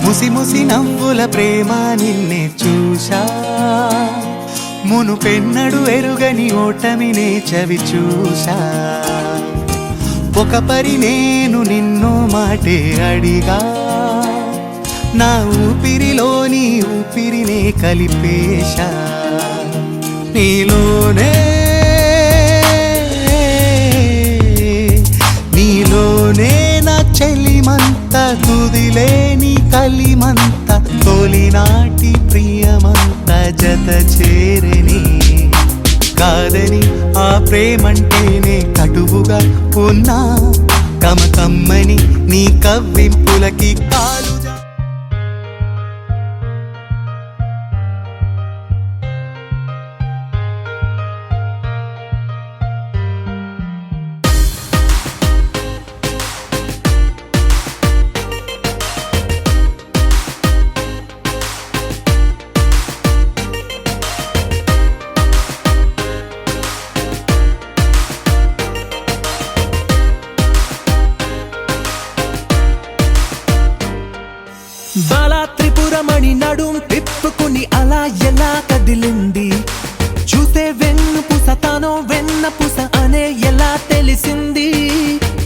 ముసి ముసి నవ్వుల ప్రేమ నిన్నే చూశా, మునుపెన్నడు ఎరుగని ఓటమినే చవి చూశా. ఒక పరి నేను నిన్ను మాటే అడిగా, నా ఊపిరిలోని ఊపిరినే కలిపేశా. నీలోనే నీలోనే నా చెలిమంత, తుదిలేని కలిమంత, తొలినాటి ప్రియమంత జత చేరని. కాదని ఆ ప్రేమంటేనే కటువుగా ఉన్నా, కమ్మని నీ కవ్వింపులకి కాలు. బాలా త్రిపురమణి నడుం తిప్పుకుని అలా ఎలా కదిలింది, చూసే వెన్ను పుస తానో వెన్న పుస అనే ఎలా తెలిసింది.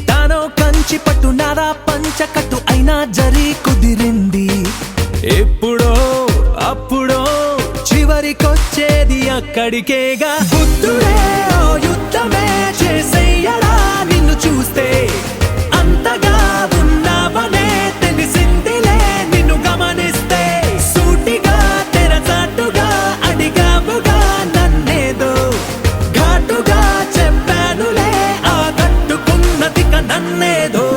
తానో కంచి పట్టు నారా పంచకట్టు అయినా జరి కుదిరింది. ఎప్పుడో అప్పుడో చివరికొచ్చేది అక్కడికేగా. బుద్ధుడే ఓ యుద్ధమే చేసేయడా నిన్ను చూస్తే, అంతగా ఉన్నావనే తెలిసిందిలే నిన్ను గమనిస్తే. సూటిగా తెరచాటుగా అడిగావుగా నన్నేదో, ఘాటుగా చెప్పానులే ఆ కట్టుకున్నదిక నన్నేదో.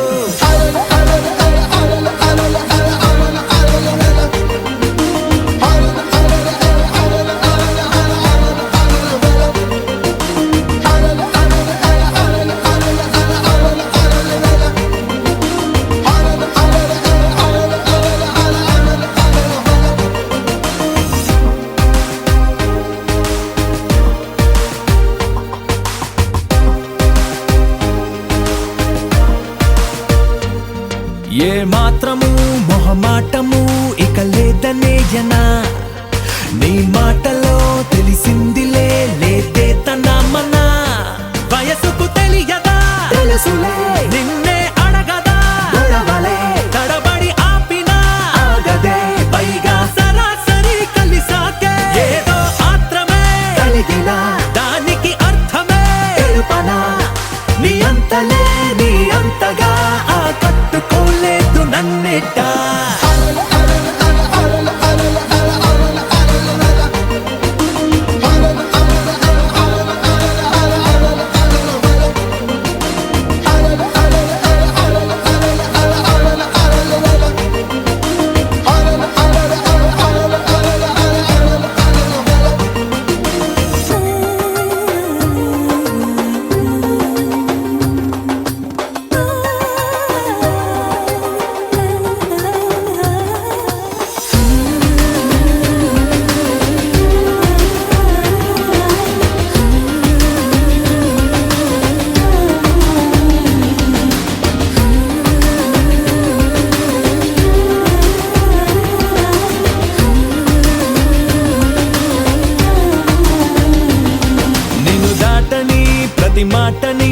ప్రతి మాటని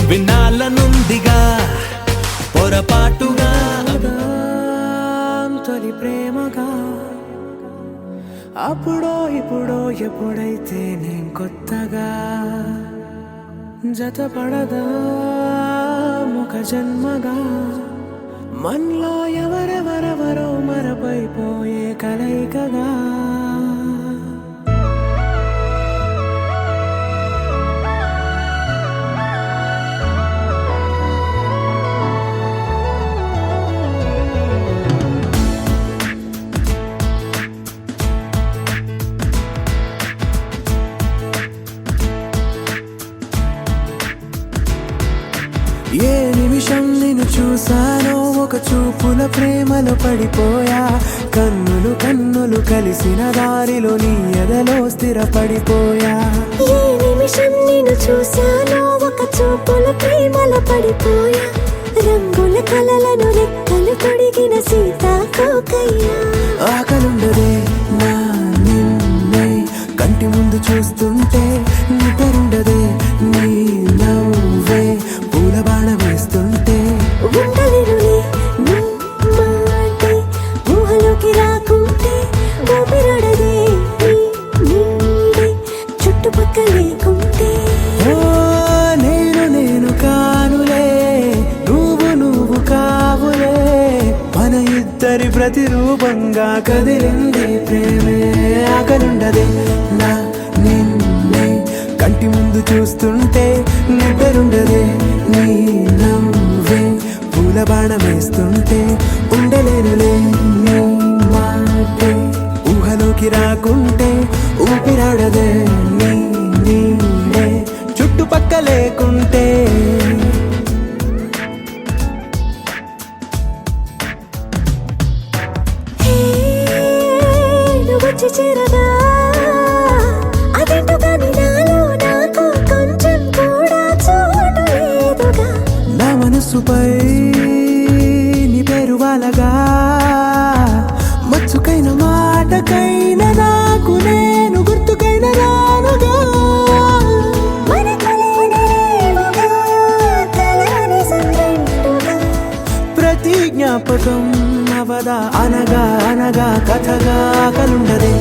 వినాలనుందిగా పొరపాటుగా తొలి ప్రేమగా అప్పుడో ఇప్పుడో ఎప్పుడైతే నేను కొత్తగా జతపడదా ముఖ జన్మగా మనలో ఎవరెవరెవరో మరపైపోయే కలయికగా ఏ నిమిషం నిన్ను చూసానో ఒక చూపుల ప్రేమలో పడిపోయా కన్నులు కన్నులు కలిసిన దారిలో నీ ఎదలో స్థిరపడిపోయా ఏ నిమిషం నిన్ను చూసానో ఒక చూపుల ప్రేమలో పడిపోయా రంగుల కలలను రెక్కలు తొడిగిన సీతాకోకయ్యా ఆకలుండదే నా నిన్నే కంటి ముందు చూస్తుంటే నిద్రుండదే నీ నవ్వే పూల బాణ వేస్తుంటే ఉండలేనులే నీ మాటే ఊహలోకి రాకుంటే ఊపిరాడదే నీ నీడే చుట్టుపక్కల లేకుంటే ఓ నేను కానులే నువ్వు కావులే మన ఇద్దరి ప్రతిరూపంగా కదిలింది ప్రేమే ఆకలుండదే నా నిన్నే కంటి ముందు చూస్తుంటే నిద్రుండదే నీ నవ్వే పూల బాణం వేస్తుంటే ఉండలేనులే నీ మాటే ఊహలోకి రాకుంటే ఊపిరాడదే నీ నీడే చుట్టుపక్క లేకుంటే నువ్వు వచ్చి చేరగా అదేంటో కానీ నాలో నాకు కొంచెం కూడా చోటు లేదుగా నా మనసుపై నీ పేరు వాలగా మచ్చుకైన మాటకైన నాకు నేను గుర్తుకైన రానుగా మన కలయినరేమోగా కలని సంగంటుగా ప్రతి జ్ఞాపకం అవదా అనగా అనగా కథగా కలుండదే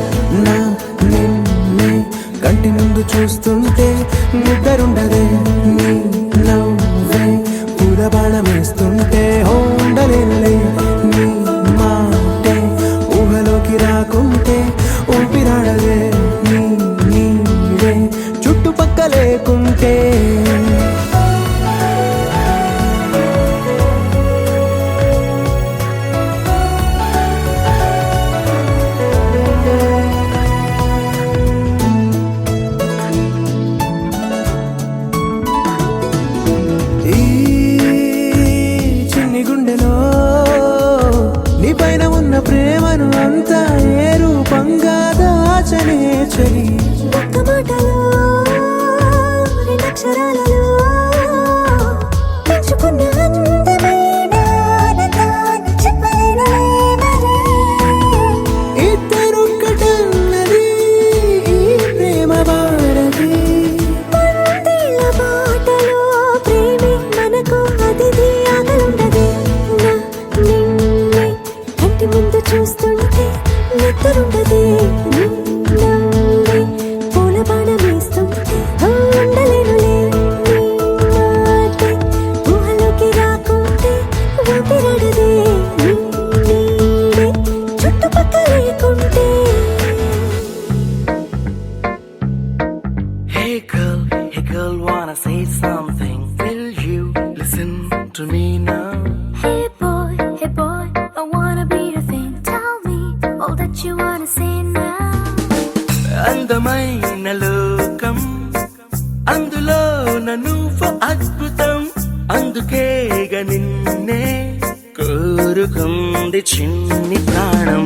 నా నిన్నే కంటి ముందు చూస్తుంటే నిద్రుండదే నీ నవ్వే పూల బాణం వేస్తుంటే ఉండలేనులే నీ మాటే ఊహలోకి రాకుంటే ఊపిరాడదే నీ నీడే చుట్టుపక్క లేకుంటే ఈ చిన్ని గుండెలో నీ పైన ఉన్న ప్రేమను అంతా ఏ రూపంగా దాచనే చలి ఒక్క మాటలో రెండక్షరాలలో పెంచుకున్న అందమైన ఆనందాన్ని చెప్పలేనులే మరి ఇద్దరొక్కటన్నది ఈ ప్రేమ వాడది మందిల బాటలో ప్రేమే మనకు అతిథి ఆగలుండదే నా నిన్నే కంటి ముందు చూస్తుంటే నిద్రుండదే నీ నవ్వే పూల బాణం వేస్తుంటే ఉండలేనులే నీ మాటే ఊహలోకి రాకుంటే ఊపిరాడదే నీ నీడే చుట్టుపక్కల లేకుంటే Hey girl, wanna say something? Will you listen to me now? Hey boy, I wanna be your thing. Tell me all that you wanna say now. అందమైన లోకం అందులో నువ్వు అద్భుతం అందుకేగా నిన్నే కోరుకుంది చిన్ని ప్రాణం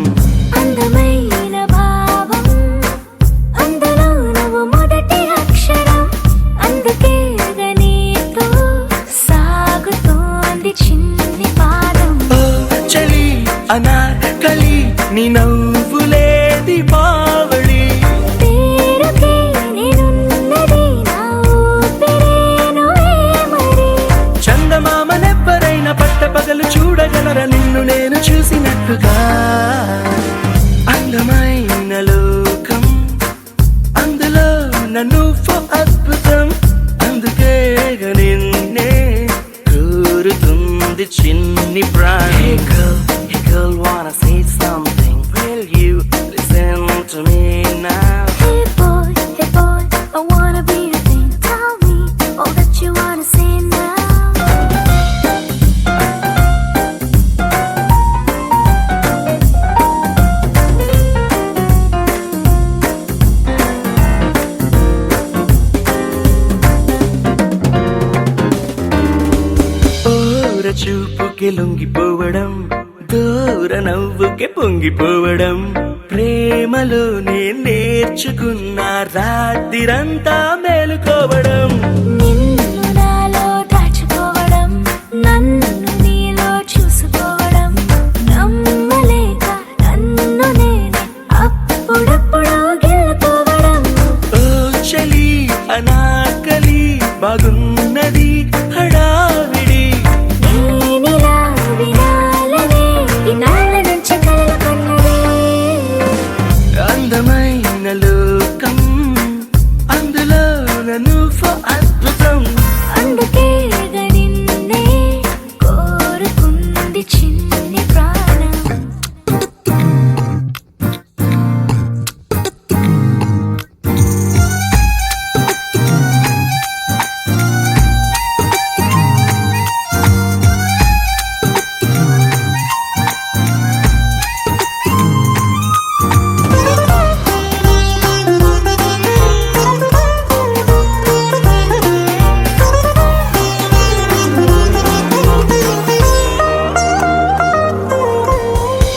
అందమైన భావం అందులో నువ్వు మొదటి అక్షరం అందుకే నీతో సాగుతోంది చిన్ని పాదం ఓ చలి అనార్కలి నీ నవ్వులేది బావళి పేరుకే నేనున్నది నా ఊపిరే నువ్వు అద్భుతం అందుకే నిన్నే కోరుతుంది చిన్ని ప్రాణి. Hey girl, wanna say something? Will you listen to me now? Hey boy, I wanna be your thing. Tell me all that you wanna say now. ఓర చూపుకి లొంగిపోవడం దూర నవ్వుకి పొంగిపోవడం ప్రేమలోనే నేర్చుకున్న రాత్రిరంతా మేలుకోవడం. నిన్ను నాలో దాచుకోవడం, నన్ను నీలో చూసుకోవడం, నమ్మలేక నన్ను నేనే అప్పుడప్పుడు గెలుకోవడం. ఓ చలి అనాకలి బాగున్నది హడావిడి. నేనిలా వినాలనే ఇన్నాళ్ళ నుంచి కలలు కన్నదే. అందమైన లోకం అందులో నువ్వు అద్భుతం అందుకే నిన్నే కోరుకుంది చిన్ని ప్రాణం.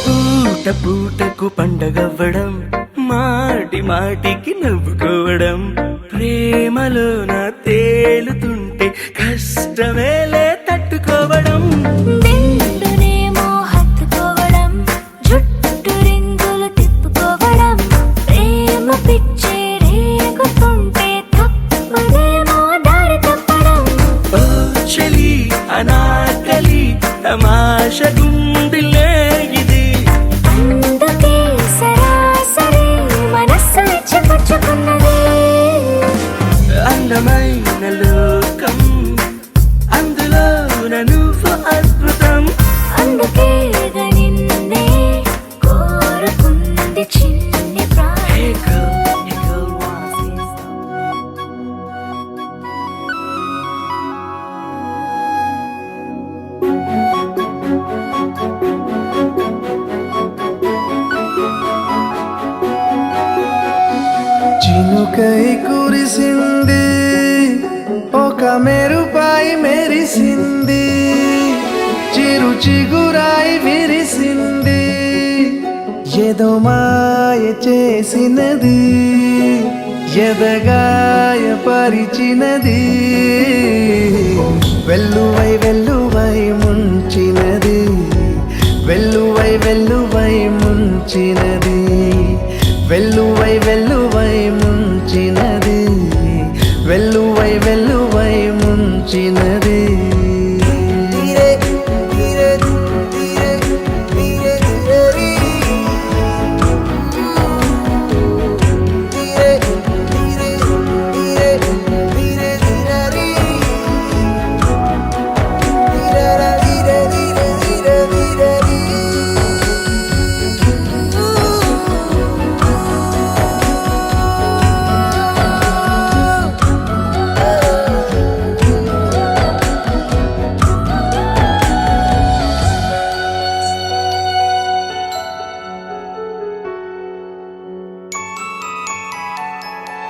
పూట పూటకు పండగవ్వడం మాటి మాటికి నవ్వుకోవడం ప్రేమలోన తేలుతుంటే కష్టమేలే తట్టుకోవడం. నిండునేమో హత్తుకోవడం, జుట్టు రింగులు తిప్పుకోవడం, ప్రేమ పిచ్చే రేగుతుంటే తప్పదేమో దారి తప్పడం. ఓ చలి అనాకలి తమాష గుండిలే ఇది. అందుకే సరాసరి మనస్సు ఇచ్చిపుచ్చుకున్నది. అందమైన లోకం అందులో నువ్వు అద్భుతం అందుకే నిన్నే కోరుకుంది చిన్ని ప్రాణం. Hey girl, wanna say something? చినుకై కురిసింది ఒక మెరుపాయి మెరిసింది చిరు చిగురాయి విరిసింది ఏదో మాయ చేసినది ఎదగాయ పరిచినది వెల్లువై వెల్లువై ముంచినది వెల్లువై వెల్లువై ముంచినది వెల్లువై వెల్లువై ముంచినది వెల్లువై వెల్లువై ముంచినది.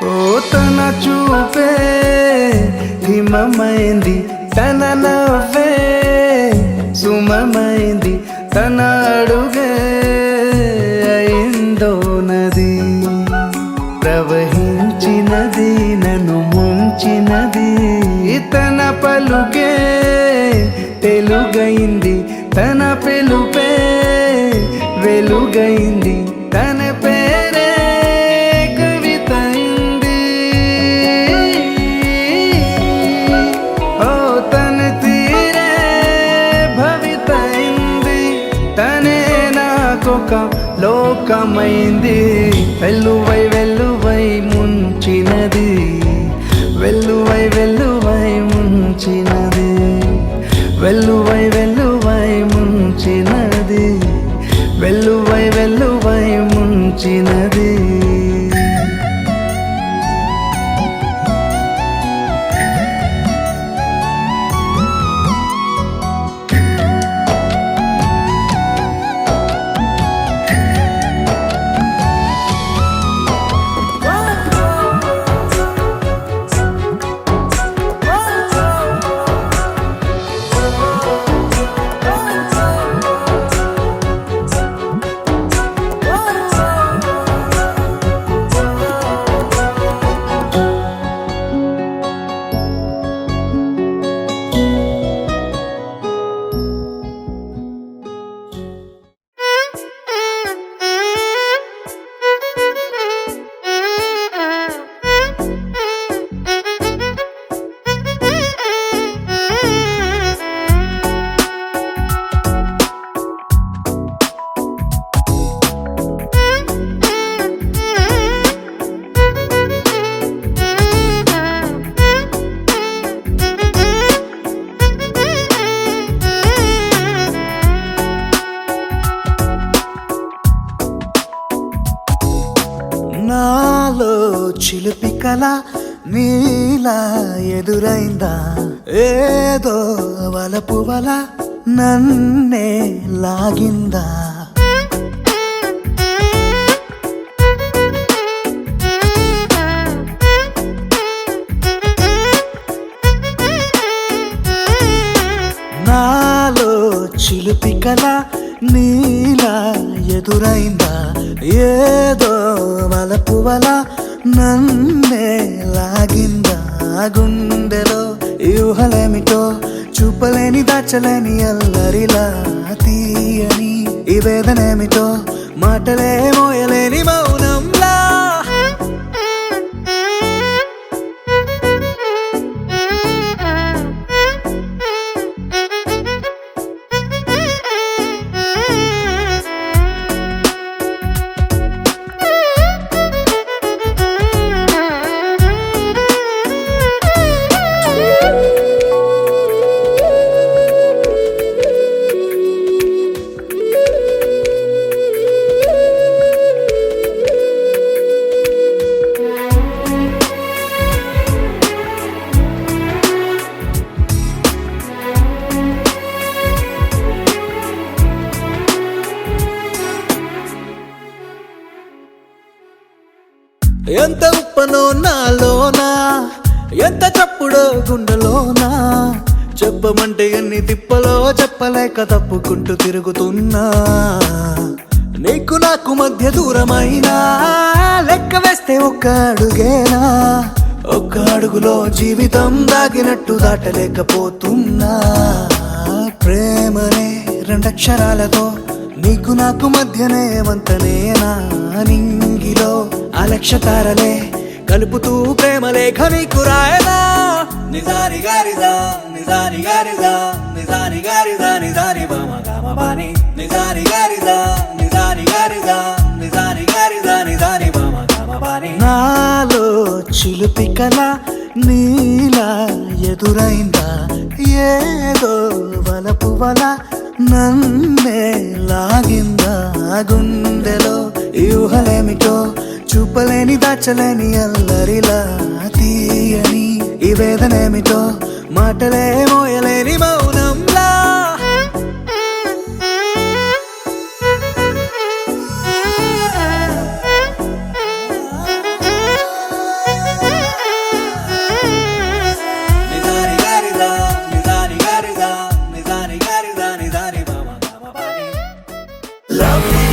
ఓ తన చూపే హిమమైంది తన నవ్వే సుమమైంది తన అడుగే అయిందో నది ప్రవహించినది నన్ను ముంచినది తన పలుకే తెలుగైంది తన పిలుపే వెలుగైంది తన పేరే కవితైంది. ఓ తన తీరే భవితైంది తనే నాకొక లోకమైంది వెల్లువై వెల్లువై ముంచినది చిలిపి కళ నీలా ఎదురైందా ఏదో వలపు వల నన్నే లాగిందా నాలో చిలిపి కళ నీలా ఎదురైందా ఏదో వలపు వల నన్నే లాగిందా గుండెలో యూహలేమిటో చూపలేని దాచలేని అల్లరిలా తీయని ఈ వేదనేమిటో మాటలే మోయలేని మౌనంలా ఎంత ఉప్పనో నాలోనా ఎంత చప్పుడో గుండెలోనా చెప్పమంటే ఎన్ని తిప్పలో చెప్పలేక తప్పుకుంటూ తిరుగుతున్నా నీకు నాకు మధ్య దూరమైనా లెక్క వేస్తే ఒక్క అడుగేనా ఒక్క అడుగులో జీవితం దాగినట్టు దాటలేకపోతున్నా ప్రేమనే రెండక్షరాలతో నీకు నాకు మధ్యనే వంతనేనా నింగిలో అలక్షతారలే కలుపుతూ ప్రేమ లేఖ నీకు రాయనా నిజాని గారిజా నిజాని గారిజా నిజాని గారిజా నిజాని బామ గామ బాని నిజాని గారిజా నిజాని గారిజా నిజాని గారిజా నిజాని బామ గామ బాని నాలో చిలిపి కళ నీలా ఎదురైందా ఏదో వలపు వల నన్నే లాగిందా గుండెలో యూహలేమిటో చూపలేని దాచలేని అల్లరిలా తీయని ఈ వేదనేమిటో మాటలే మోయలేని మౌనంలా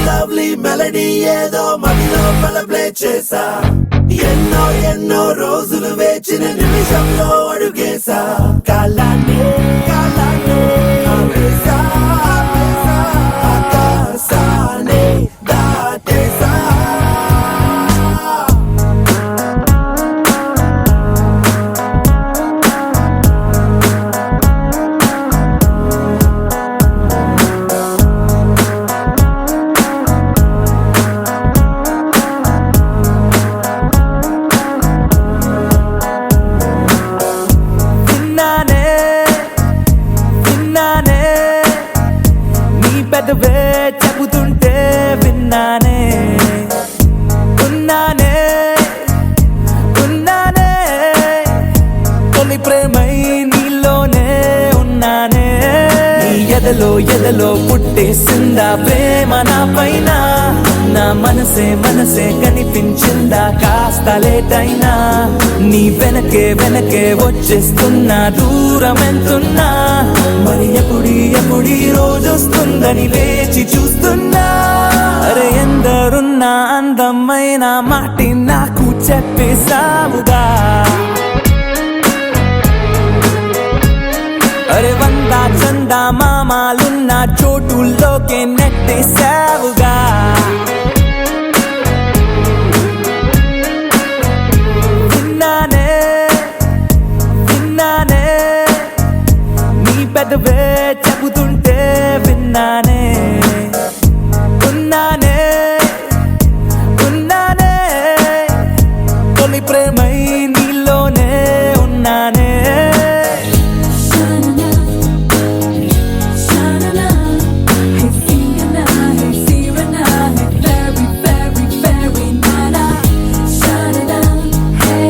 లవ్లీ మెలడీ ఏదో మదిలో ప్లే చేసా ఎన్నో ఎన్నో రోజులు వేచిన నిమిషంలో అడుగేసా కాలాన్ని ఆపేసా, ఆకాశాన్ని దాటేసా పెదవే చెబుతుంటే విన్నానే ఉన్నానే ఉన్నానే తొలి ప్రేమై నీలోనే ఉన్నానే నీ ఎదలో పుట్టేసిందా ప్రేమ నా పైన నా మనసే కనిపించిందా కాస్త లేటైనా నీ వెనకే వచ్చేస్తున్నా దూరం ఎంతున్నా మరి ఎప్పుడీ రోజొస్తుందని వేచి చూస్తున్నా అరే ఎందరున్నా అందమైన మాటి నాకు చెప్పేసావుగా అరే వంద చందా మామాలున్న చోటుల్లోకే నెట్టేసావుగా విన్నానే నీ పెదవే చెబుతుంటే విన్నానే ఉన్నానే తొలి ప్రేమై నీలోనే ఉన్నానే Hey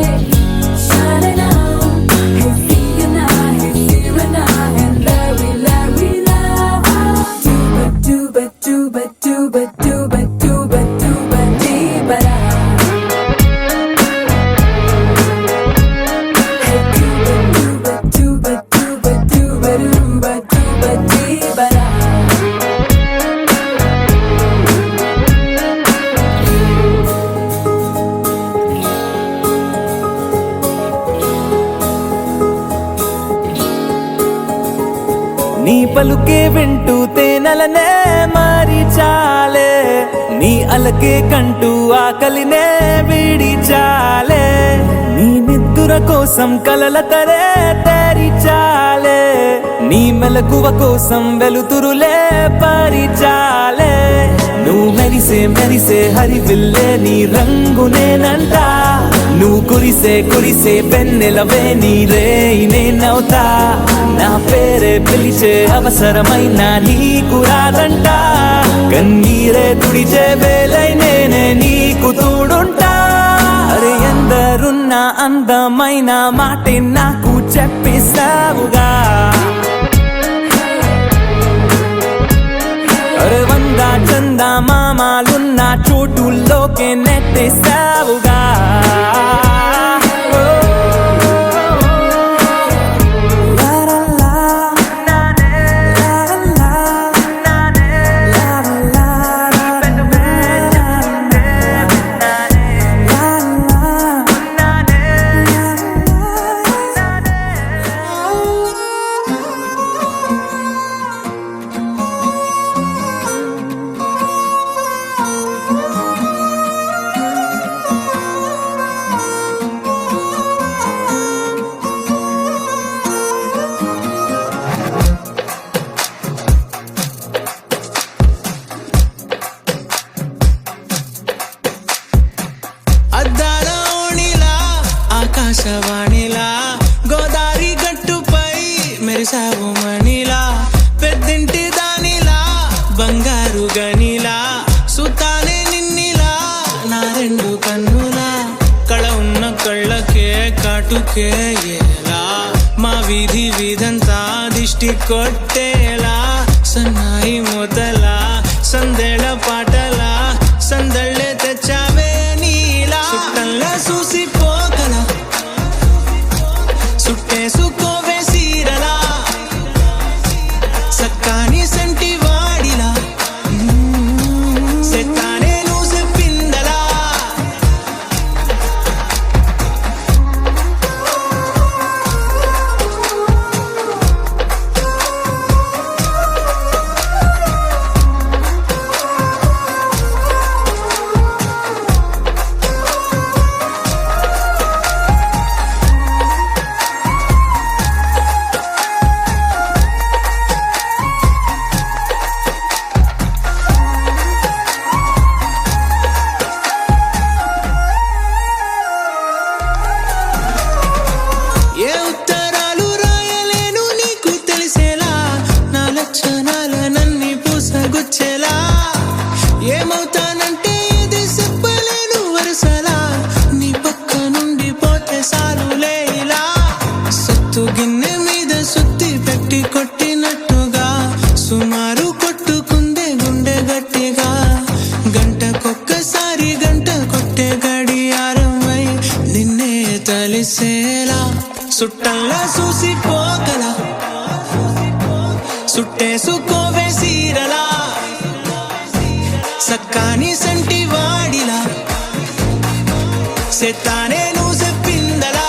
నీ పలుకే వింటూ తేనెలనే మారిచాలే, నీ అలకే కంటూ ఆకలినే విడిచాలే, నీ నిద్దుర కోసం కలల తరే తెరిచాలే, నీ మెలకువ కోసం వెలుతురులే పరిచాలే. నువ్వు మెరిసే మెరిసే హరివిల్లే నీ రంగునేనంట, నువ్వు కురిసే కురిసే పెన్నెలవే నీ రేయి నేనవుతా. నా పేరే పిలిచే అవసరమైన నీకు రాదంట, కన్నీరే తుడిచే వేలై నేనే నీకు తోడుంటా. అరే ఎందరున్న అందమైన మాటే నాకు చెప్పేసావుగా, అరే వంద చందా మామాలున్న చోటుల్లోకే నెట్టేసావుగా. అద్దాల ఓణిలా ఆకాశవాణిలా గోదారి గట్టుపై మెరిసావు మణిలా, పెద్దింటి దానిలా బంగారు గనిలా, సుతానే నిన్నిలా నా రెండు కన్నులా, కళ ఉన్న కళ్ళకే కాటుకే ఎలా, మా వీధి వీధంతా దిష్టి కొట్టేలా, సన్నాయి మొదలా సందేళ పాటలా సందళ్ళే తెచ్చావే నీలా. చుట్టంలా చూసిపోగల సుట్టేసుకోవే సీరలా, సక్కాని సంటి వాడిలా సెత్తానే నువ్వు చెప్పిందలా. ఏ ఉత్తరాలు రాయలేను నీకు తెలిసేలా, నా లక్షణాలనన్నీ పూసగుచ్చేలా, ఏమవుతానంటే ఇది చెప్పలేను వరుసలా, నీ పక్క నుండి పోతే సాలులే ఇలా. సత్తు గిన్నె మీద సుత్తి పెట్టి కొట్టినట్టుగా సుమారు కొట్టుకుందే గుండె గట్టిగా, గంటకొక్కసారి గంట కొట్టే గడియారమై నిన్నే తలిసేలా, సుట్టంలా చూసిపోగల సుట్టేసుకోవే సీరలా, సక్కాని సంటి వాడిలా సెత్తానే నువ్వు చెప్పిందలా.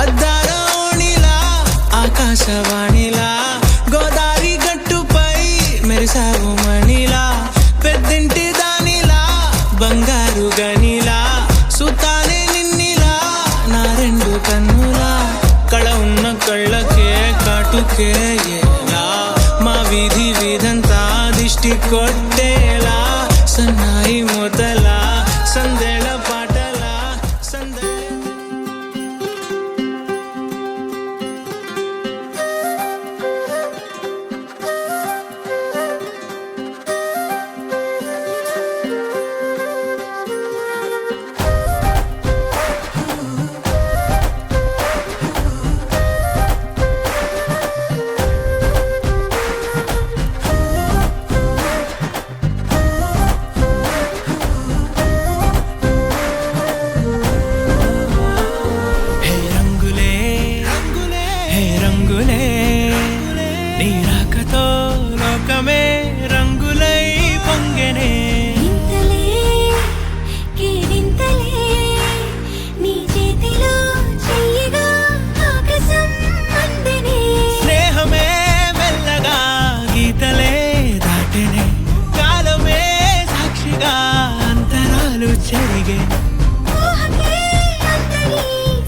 అద్దాల ఓణిలా ఆకాశవాణిలా గోదారి గట్టుపై మెరిసావు మణిలా, పెద్దింటి దానిలా బంగారు గనిలా, సుతానే నిన్నిలా నా రెండు కన్నులా, కళ ఉన్న కళ్ళకే కాటుకే ఎలా, మా వీధి వీధంతా దిష్టి కొట్టేలా, సన్నాయి మొదలా సందేళ పాటలా సందే. కరిగే ఊహకే అందని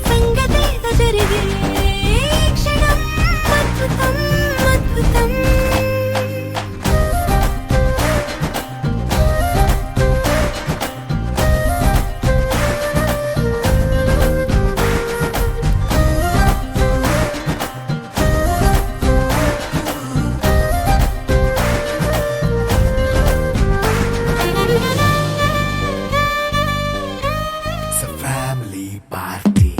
సంగతేదో జరిగే క్షణం అద్భుతం అద్భుతం It's a family party.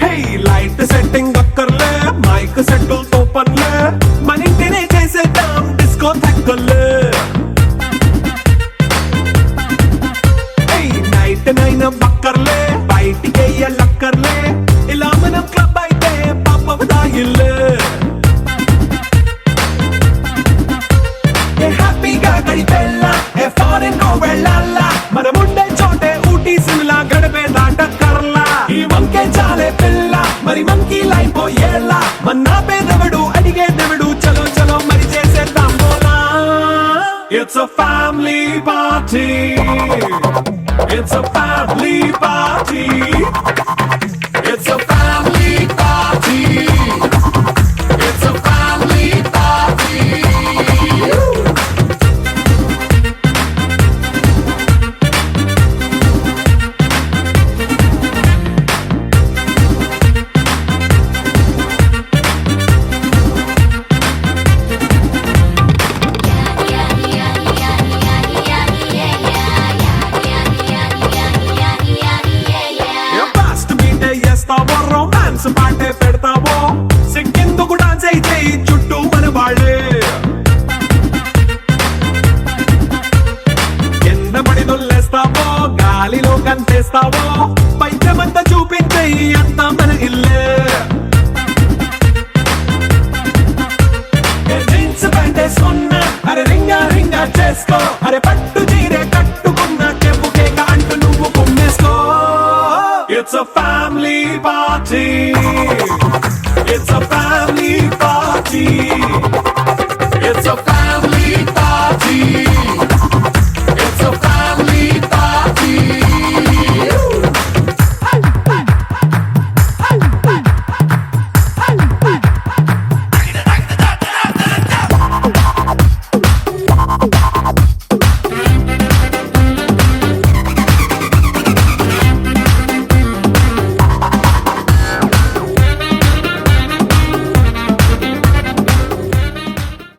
Hey light setting అక్కర్లే మైక్ సెట్టులతో పనులే మన ఇంటినే చేసేద్దాం డిస్కో థక్కర్లే హే నైట్ నైన్ బక్కర్లే బయటికి వెళ్ళక్కర్లే ఇలా మనం క్లబ్ అయితే పాప దాయిల్లే ఏ హ్యాపీగా గడిపెళ్ళా ఏ ఫారెన్ కో వెళ్ళాలా మనం ఉండే చోటే ఊటీ సిమ్లా గడిపే దాటక్కర్లా ఈ వంకే చాలే పిల్ల మరి మంకీ లైఫ్ ఏళ్ళ మన్నా పేదవడు అడిగే దేవుడు చలో చలో మరి చేసేద్దాం బోలా it's a family party it's a family party it's a family party it's a family party fast బీటే చేస్తావో రొమాన్స్ పాటే పెడతావో సిక్కిందుకు డాన్స్ అయితే చుట్టూ మన వాళ్ళే కింద పడి దొల్లేస్తావో గాలిలో కంచేస్తావో పైద్యమంతా చూపించే అంతా మన ఇల్లే జీన్స్ ప్యాంట్ వేసుకున్నా అరే రింగా రింగా చేసుకో అరే పట్టు చీరే కట్టుకున్న కెప్పు కేక అంటూ నువ్వు కుమ్మేసుకో it's a family party it's a family party